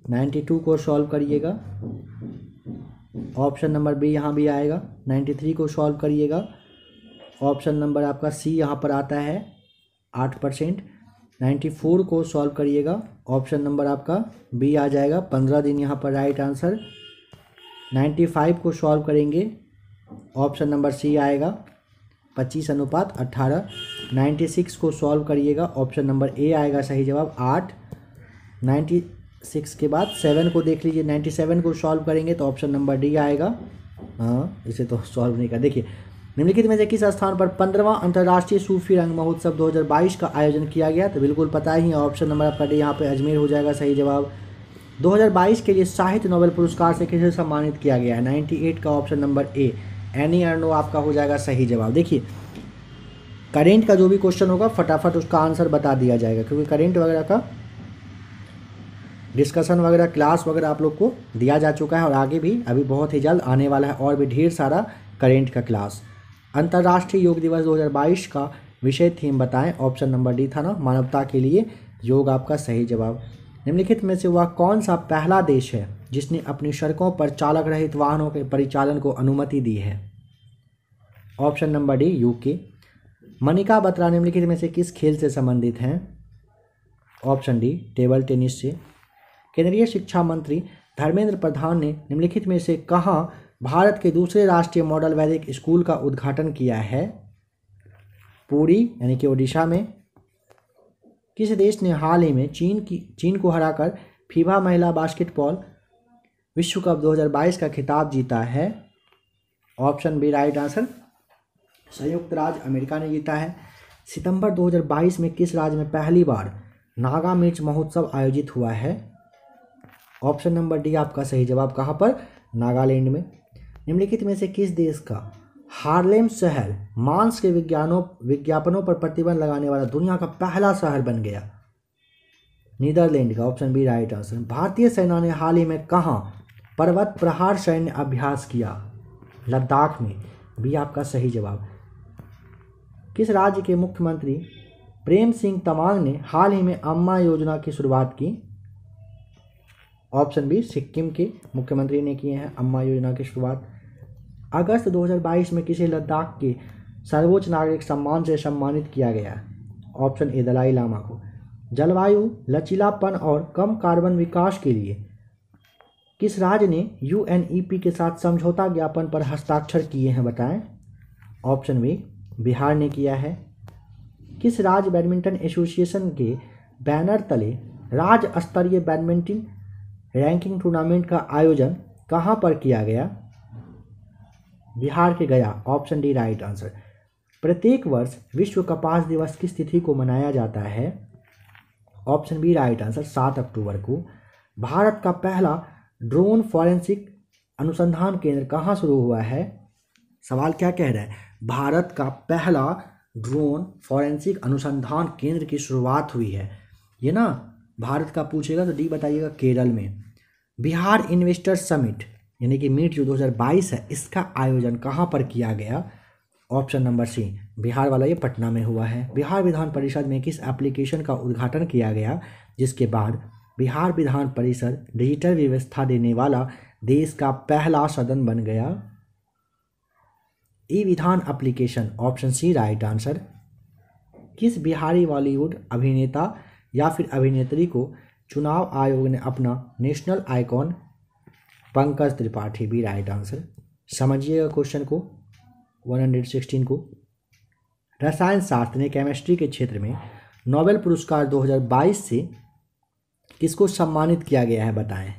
92 को सॉल्व करिएगा, ऑप्शन नंबर बी यहाँ भी आएगा। 93 को सॉल्व करिएगा, ऑप्शन नंबर आपका सी यहाँ पर आता है 8%। 94 को सॉल्व करिएगा, ऑप्शन नंबर आपका बी आ जाएगा 15 दिन यहाँ पर राइट आंसर। 95 को सॉल्व करेंगे, ऑप्शन नंबर सी आएगा 25:18। 96 को सॉल्व करिएगा, ऑप्शन नंबर ए आएगा सही जवाब 8। 96 के बाद 7 को देख लीजिए, 97 को सॉल्व करेंगे तो ऑप्शन नंबर डी आएगा। हाँ, इसे तो सॉल्व नहीं कर। देखिए, निम्नलिखित में से किस स्थान पर 15वां अंतर्राष्ट्रीय सूफी रंग महोत्सव 2022 का आयोजन किया गया? तो बिल्कुल पता ही है, ऑप्शन नंबर आपका डी यहाँ पे अजमेर हो जाएगा सही जवाब। 2022 के लिए साहित्य नोबेल पुरस्कार से किसे सम्मानित किया गया है? 98 का ऑप्शन नंबर ए एनी अर्नो आपका हो जाएगा सही जवाब। देखिए, करेंट का जो भी क्वेश्चन होगा फटाफट उसका आंसर बता दिया जाएगा, क्योंकि करेंट वगैरह का डिस्कशन वगैरह क्लास वगैरह आप लोग को दिया जा चुका है और आगे भी अभी बहुत ही जल्द आने वाला है और भी ढेर सारा करेंट का क्लास। अंतर्राष्ट्रीय योग दिवस 2022 का विषय थीम बताएं? ऑप्शन नंबर डी था ना, मानवता के लिए योग आपका सही जवाब। निम्नलिखित में से वह कौन सा पहला देश है जिसने अपनी सड़कों पर चालक रहित वाहनों के परिचालन को अनुमति दी है? Option number D UK. Manika Batra निम्नलिखित में से किस खेल से संबंधित हैं? ऑप्शन डी टेबल टेनिस से। केंद्रीय शिक्षा मंत्री धर्मेंद्र प्रधान ने निम्नलिखित में से कहाँ भारत के दूसरे राष्ट्रीय मॉडल वैदिक स्कूल का उद्घाटन किया है? पुरी यानी कि ओडिशा में। किस देश ने हाल ही में चीन को हराकर फीफा महिला बास्केटबॉल विश्व कप 2022 का खिताब जीता है? ऑप्शन बी राइट आंसर, संयुक्त राज्य अमेरिका ने जीता है। सितंबर 2022 में किस राज्य में पहली बार नागा मिर्च महोत्सव आयोजित हुआ है? ऑप्शन नंबर डी आपका सही जवाब, कहाँ पर? नागालैंड में। निम्नलिखित में से किस देश का हार्लेम शहर मांस के विज्ञापनों पर प्रतिबंध लगाने वाला दुनिया का पहला शहर बन गया? नीदरलैंड का, ऑप्शन बी राइट आंसर। भारतीय सेना ने हाल ही में कहाँ पर्वत प्रहार सैन्य अभ्यास किया? लद्दाख में, बी आपका सही जवाब। किस राज्य के मुख्यमंत्री प्रेम सिंह तमांग ने हाल ही में अम्मा योजना की शुरुआत की? ऑप्शन बी सिक्किम के मुख्यमंत्री ने किए हैं अम्मा योजना की शुरुआत। अगस्त 2022 में किसे लद्दाख के सर्वोच्च नागरिक सम्मान से सम्मानित किया गया? ऑप्शन ए दलाई लामा को। जलवायु लचीलापन और कम कार्बन विकास के लिए किस राज्य ने यूएनईपी के साथ समझौता ज्ञापन पर हस्ताक्षर किए हैं बताएं? ऑप्शन बी बिहार ने किया है। किस राज्य बैडमिंटन एसोसिएशन के बैनर तले राज्य स्तरीय बैडमिंटन रैंकिंग टूर्नामेंट का आयोजन कहां पर किया गया? बिहार के गया, ऑप्शन डी राइट आंसर। प्रत्येक वर्ष विश्व कपास दिवस किस तिथि को मनाया जाता है? ऑप्शन बी राइट आंसर, 7 अक्टूबर को। भारत का पहला ड्रोन फॉरेंसिक अनुसंधान केंद्र कहाँ शुरू हुआ है? सवाल क्या कह रहा है? भारत का पहला ड्रोन फॉरेंसिक अनुसंधान केंद्र की शुरुआत हुई है। ये ना भारत का पूछेगा तो डी बताइएगा, केरल में। बिहार इन्वेस्टर समिट यानी कि मीट जो 2022 है, इसका आयोजन कहाँ पर किया गया? ऑप्शन नंबर सी बिहार वाला, ये पटना में हुआ है। बिहार विधान परिषद में किस एप्लीकेशन का उद्घाटन किया गया जिसके बाद बिहार विधान परिषद डिजिटल व्यवस्था देने वाला देश का पहला सदन बन गया? E Vidhan application, option C right answer. किस बिहारी बॉलीवुड अभिनेता या फिर अभिनेत्री को चुनाव आयोग ने अपना नेशनल आइकॉन? पंकज त्रिपाठी, भी राइट आंसर। समझिएगा क्वेश्चन को 116 को। रसायन शास्त्र ने केमिस्ट्री के क्षेत्र में नोबेल पुरस्कार 2022 से किसको सम्मानित किया गया है बताएं?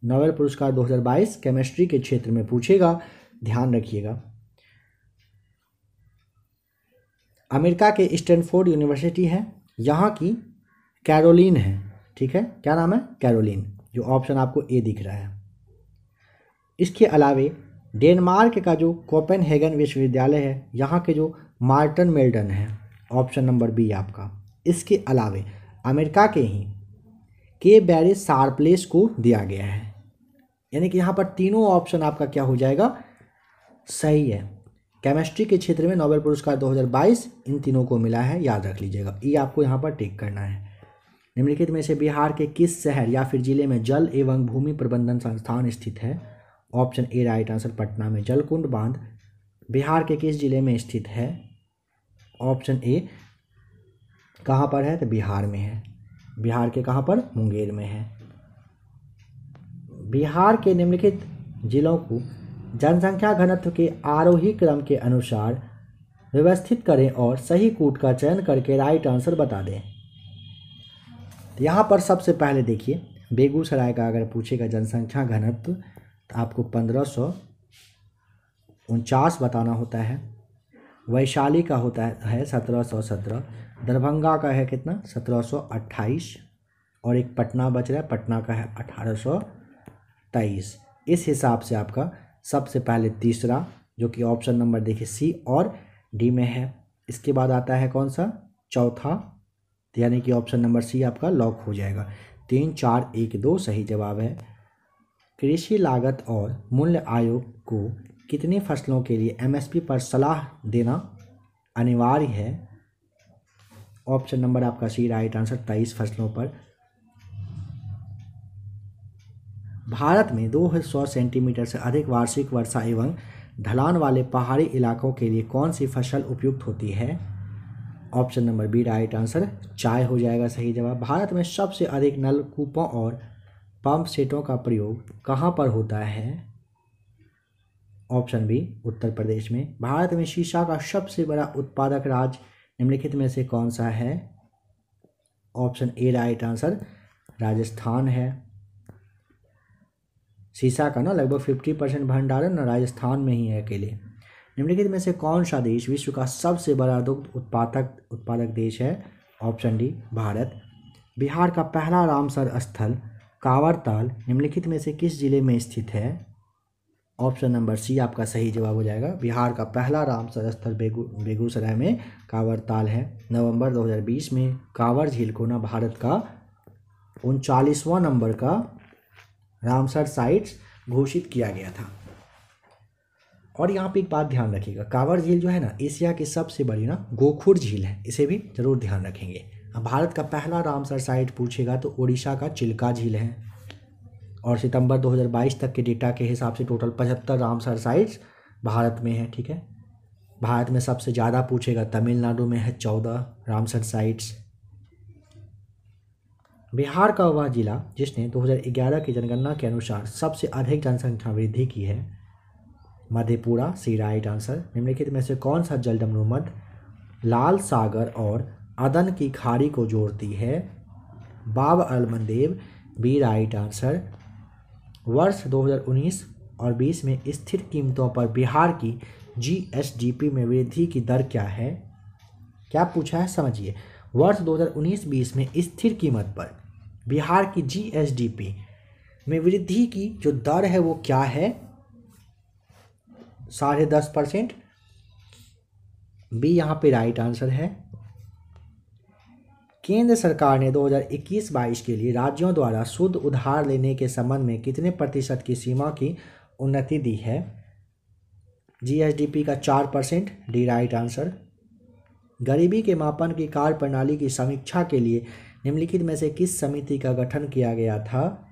नोबेल पुरस्कार 2022 केमिस्ट्री के क्षेत्र में पूछेगा, ध्यान रखिएगा। अमेरिका के स्टैनफोर्ड यूनिवर्सिटी है, यहाँ की कैरोलिन है, ठीक है, क्या नाम है? कैरोलिन, जो ऑप्शन आपको ए दिख रहा है। इसके अलावे डेनमार्क का जो कोपेनहेगन विश्वविद्यालय है, यहाँ के जो मार्टन मेल्टन है, ऑप्शन नंबर बी आपका। इसके अलावे अमेरिका के ही के बैरे शार्पलेस को दिया गया है, यानी कि यहाँ पर तीनों ऑप्शन आपका क्या हो जाएगा? सही है। केमिस्ट्री के क्षेत्र में नोबेल पुरस्कार 2022 इन तीनों को मिला है, याद रख लीजिएगा। ये आपको यहाँ पर टिक करना है। निम्नलिखित में से बिहार के किस शहर या फिर जिले में जल एवं भूमि प्रबंधन संस्थान स्थित है? Option A right answer, Patna में। जलकुंड बांध बिहार के किस जिले में स्थित है? ऑप्शन ए कहाँ पर है? तो बिहार में है। बिहार के कहाँ पर? मुंगेर में है। बिहार के निम्नलिखित जिलों को जनसंख्या घनत्व के आरोही क्रम के अनुसार व्यवस्थित करें और सही कूट का चयन करके राइट आंसर बता दें। तो यहाँ पर सबसे पहले देखिए, बेगूसराय का अगर पूछेगा जनसंख्या घनत्व तो आपको 1549 बताना होता है। वैशाली का होता है 1717, दरभंगा का है कितना? 1728, और एक पटना बच रहा है, पटना का है 1823। इस हिसाब से आपका सबसे पहले तीसरा, जो कि ऑप्शन नंबर देखिए सी और डी में है। इसके बाद आता है कौन सा? चौथा, यानी कि ऑप्शन नंबर सी आपका लॉक हो जाएगा। 3, 4, 1, 2 सही जवाब है। कृषि लागत और मूल्य आयोग को कितनी फसलों के लिए एमएसपी पर सलाह देना अनिवार्य है? ऑप्शन नंबर आपका सी राइट आंसर, 23 फसलों पर। भारत में 200 सेंटीमीटर से अधिक वार्षिक वर्षा एवं ढलान वाले पहाड़ी इलाकों के लिए कौन सी फसल उपयुक्त होती है? Option number B right answer, चाय हो जाएगा सही जवाब। भारत में सबसे अधिक नलकूपों और पंप सेटों का प्रयोग कहाँ पर होता है? ऑप्शन बी उत्तर प्रदेश में। भारत में शीशा का सबसे बड़ा उत्पादक राज्य निम्नलिखित में से कौन सा है? Option A right answer, Rajasthan है। शीशा का ना लगभग 50% भंडारण ना राजस्थान में ही है अकेले। निम्नलिखित में से कौन सा देश विश्व का सबसे बड़ा दुग्ध उत्पादक देश है? Option D Bharat. बिहार का पहला रामसर स्थल कांवरताल निम्नलिखित में से किस जिले में स्थित है? ऑप्शन नंबर सी आपका सही जवाब हो जाएगा। बिहार का पहला रामसर स्थल बेगूसराय में कांवरताल है। नवंबर 2020 में कांवर झील को ना भारत का 39वां नंबर का रामसर साइट्स घोषित किया गया था। और यहाँ पे एक बात ध्यान रखिएगा, कांवर झील जो है ना एशिया की सबसे बड़ी ना गोखुर झील है, इसे भी जरूर ध्यान रखेंगे। अब भारत का पहला रामसर साइट पूछेगा तो उड़ीसा का चिल्का झील है। और सितंबर 2022 तक के डेटा के हिसाब से टोटल 75 रामसर साइट्स भारत में है। ठीक है, भारत में सबसे ज़्यादा पूछेगा तमिलनाडु में है 14 रामसर साइट्स। बिहार का वह जिला जिसने 2011 की जनगणना के अनुसार सबसे अधिक जनसंख्या वृद्धि की है? मधेपुरा सी राइट आंसर। निम्नलिखित में से कौन सा जलडमरू मध्य लाल सागर और अदन की खाड़ी को जोड़ती है? बाब अलमंदेव बी राइट आंसर। वर्ष 2019 और 20 में स्थिर कीमतों पर बिहार की जीएसडीपी में वृद्धि की दर क्या है? क्या पूछा है समझिए। वर्ष 2019-20 में स्थिर कीमत पर बिहार की जीएसडीपी में वृद्धि की जो दर है वो क्या है? 10.5%। बी यहाँ पे राइट आंसर है। केंद्र सरकार ने 2021-22 के लिए राज्यों द्वारा शुद्ध उधार लेने के संबंध में कितने प्रतिशत की सीमा की उन्नति दी है? जीएसडीपी का 4%। D right answer. गरीबी के मापन की कार्य प्रणाली की समीक्षा के लिए निम्नलिखित में से किस समिति का गठन किया गया था?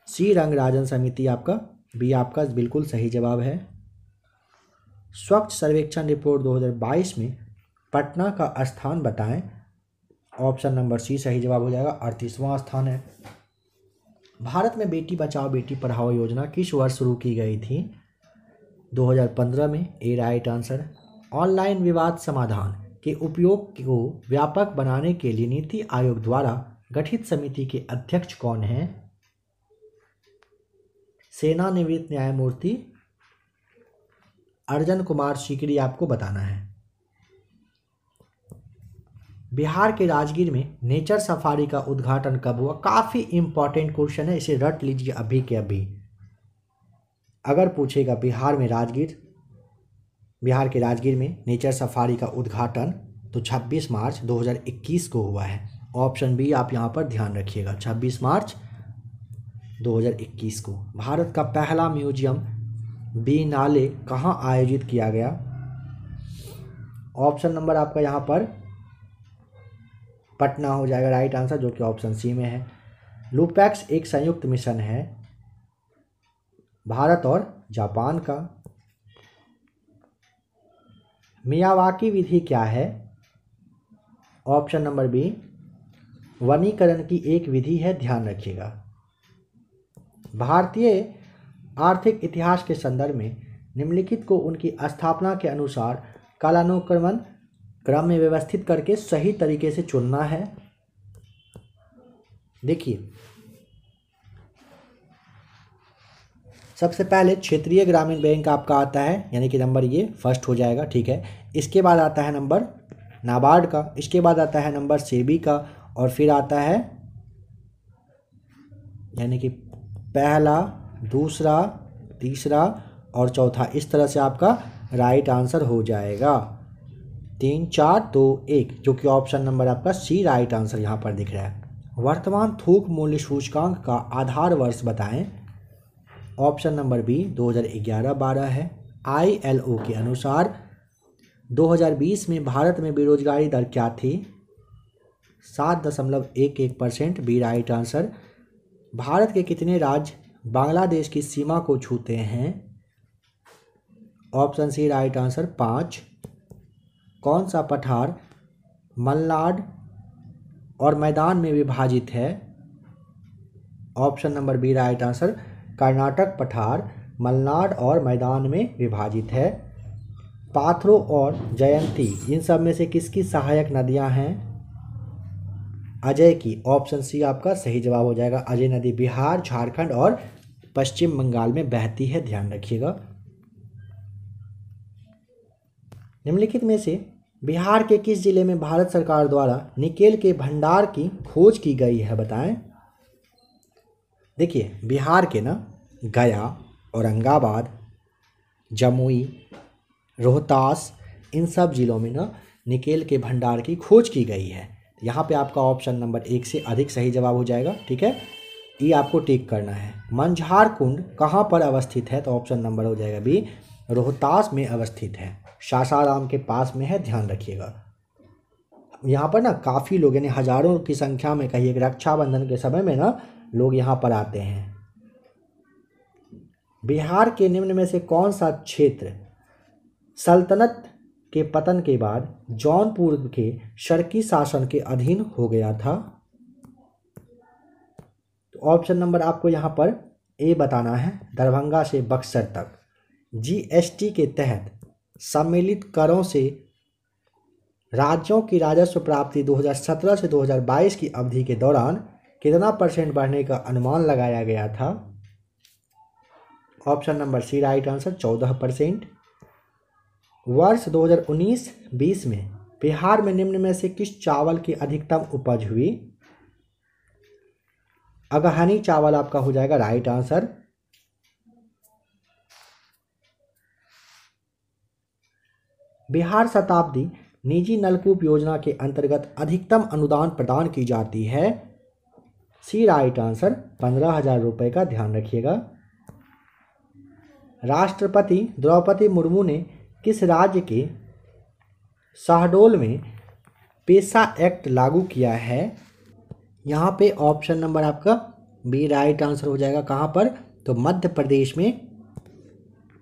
सी रंगराजन समिति आपका, बी आपका बिल्कुल सही जवाब है। स्वच्छ सर्वेक्षण रिपोर्ट 2022 में पटना का स्थान बताएं। ऑप्शन नंबर सी सही जवाब हो जाएगा, 38वां स्थान है। भारत में बेटी बचाओ बेटी पढ़ाओ योजना किस वर्ष शुरू की गई थी? 2015 में। ए राइट आंसर। ऑनलाइन विवाद समाधान के उपयोग को व्यापक बनाने के लिए नीति आयोग द्वारा गठित समिति के अध्यक्ष कौन हैं? सेवानिवृत्त न्यायमूर्ति अर्जन कुमार सीकरी आपको बताना है। बिहार के राजगीर में नेचर सफारी का उद्घाटन कब हुआ? काफ़ी इंपॉर्टेंट क्वेश्चन है, इसे रट लीजिए अभी के अभी। अगर पूछेगा बिहार के राजगीर में नेचर सफारी का उद्घाटन तो 26 मार्च 2021 को हुआ है। ऑप्शन बी आप यहाँ पर ध्यान रखिएगा, 26 मार्च 2021 को। भारत का पहला म्यूजियम बिएनाले कहाँ आयोजित किया गया? ऑप्शन नंबर आपका यहाँ पर पटना हो जाएगा राइट आंसर, जो कि ऑप्शन सी में है। लूपैक्स एक संयुक्त मिशन है भारत और जापान का। मियावाकी विधि क्या है? ऑप्शन नंबर बी वनीकरण की एक विधि है, ध्यान रखिएगा। भारतीय आर्थिक इतिहास के संदर्भ में निम्नलिखित को उनकी स्थापना के अनुसार कालानुक्रमण क्रम में व्यवस्थित करके सही तरीके से चुनना है। देखिए, सबसे पहले क्षेत्रीय ग्रामीण बैंक आपका आता है, यानी कि नंबर ये फर्स्ट हो जाएगा, ठीक है। इसके बाद आता है नंबर नाबार्ड का, इसके बाद आता है नंबर सेबी का, और फिर आता है यानी कि पहला, दूसरा, तीसरा और चौथा। इस तरह से आपका राइट आंसर हो जाएगा 3 4 2 1, जो कि ऑप्शन नंबर आपका सी राइट आंसर यहाँ पर दिख रहा है। वर्तमान थोक मूल्य सूचकांक का आधार वर्ष बताएं। ऑप्शन नंबर बी 2011-12 है। ILO के अनुसार 2020 में भारत में बेरोजगारी दर क्या थी? 7.11%, बी राइट आंसर। भारत के कितने राज्य बांग्लादेश की सीमा को छूते हैं? Option C right answer 5। कौन सा पठार मलनाड और मैदान में विभाजित है? Option number B right answer. Karnataka पठार मलनाड और मैदान में विभाजित है। पाथरो और जयंती इन सब में से किसकी सहायक नदियां हैं? अजय की। ऑप्शन सी आपका सही जवाब हो जाएगा। अजय नदी बिहार, झारखंड और पश्चिम बंगाल में बहती है, ध्यान रखिएगा। निम्नलिखित में से बिहार के किस जिले में भारत सरकार द्वारा निकेल के भंडार की खोज की गई है, बताएं। देखिए, बिहार के ना गया, औरंगाबाद, जमुई, रोहतास, इन सब जिलों में ना निकेल के भंडार की खोज की गई है। यहाँ पे आपका ऑप्शन नंबर 1 से अधिक सही जवाब हो जाएगा, ठीक है। ये आपको टिक करना है। मंझार कुंड कहाँ पर अवस्थित है? तो ऑप्शन नंबर हो जाएगा बी, रोहतास में अवस्थित है, सासाराम के पास में है, ध्यान रखिएगा। यहाँ पर ना काफ़ी लोग, यानी हजारों की संख्या में कहिए, रक्षाबंधन के समय में ना लोग यहाँ पर आते हैं। बिहार के निम्न में से कौन सा क्षेत्र सल्तनत के पतन के बाद जौनपुर के शर्की शासन के अधीन हो गया था? तो ऑप्शन नंबर आपको यहाँ पर ए बताना है, दरभंगा से बक्सर तक। GST के तहत सम्मिलित करों से राज्यों की राजस्व प्राप्ति 2017 से 2022 की अवधि के दौरान कितना % बढ़ने का अनुमान लगाया गया था? Option number C right answer 14%। वर्ष 2019-20 में बिहार में निम्न में से किस चावल की अधिकतम उपज हुई? अगहनी चावल आपका हो जाएगा राइट आंसर। बिहार शताब्दी निजी नलकूप योजना के अंतर्गत अधिकतम अनुदान प्रदान की जाती है? सी राइट आंसर 15,000 रुपये का, ध्यान रखिएगा। राष्ट्रपति द्रौपदी मुर्मू ने किस राज्य के शहडोल में पेशा एक्ट लागू किया है? यहाँ पे ऑप्शन नंबर आपका बी राइट आंसर हो जाएगा। कहाँ पर? तो मध्य प्रदेश में,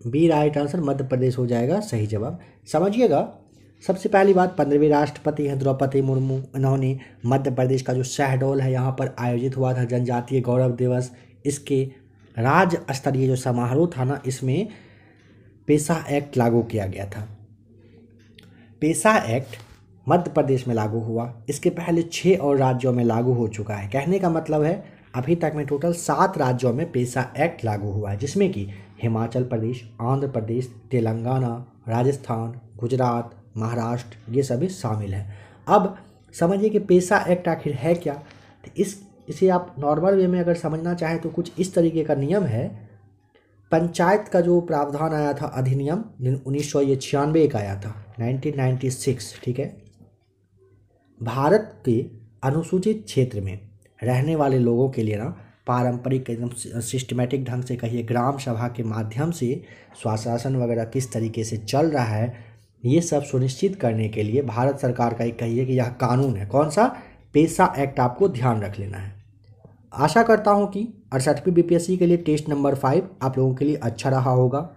बी राइट आंसर मध्य प्रदेश हो जाएगा सही जवाब। समझिएगा, सबसे पहली बात, 15वीं राष्ट्रपति हैं द्रौपदी मुर्मू, इन्होंने मध्य प्रदेश का जो शहडोल है यहाँ पर आयोजित हुआ था जनजातीय गौरव दिवस, इसके राज्य स्तरीय जो समारोह था ना, इसमें पेशा एक्ट लागू किया गया था। पेशा एक्ट मध्य प्रदेश में लागू हुआ, इसके पहले 6 और राज्यों में लागू हो चुका है। कहने का मतलब है अभी तक में टोटल 7 राज्यों में पेशा एक्ट लागू हुआ है, जिसमें कि हिमाचल प्रदेश, आंध्र प्रदेश, तेलंगाना, राजस्थान, गुजरात, महाराष्ट्र, ये सभी शामिल हैं। अब समझिए कि पेशा एक्ट आखिर है क्या। तो इसे आप नॉर्मल वे में अगर समझना चाहें तो कुछ इस तरीके का नियम है। पंचायत का जो प्रावधान आया था, अधिनियम 1996 का आया था, 1996, ठीक है। भारत के अनुसूचित क्षेत्र में रहने वाले लोगों के लिए ना पारंपरिक एकदम सिस्टमेटिक ढंग से कहिए ग्राम सभा के माध्यम से स्वशासन वगैरह किस तरीके से चल रहा है, ये सब सुनिश्चित करने के लिए भारत सरकार का एक कहिए कि यह कानून है। कौन सा? पेशा एक्ट आपको ध्यान रख लेना है। आशा करता हूँ कि 68वीं बीपीएससी के लिए टेस्ट नंबर 5 आप लोगों के लिए अच्छा रहा होगा।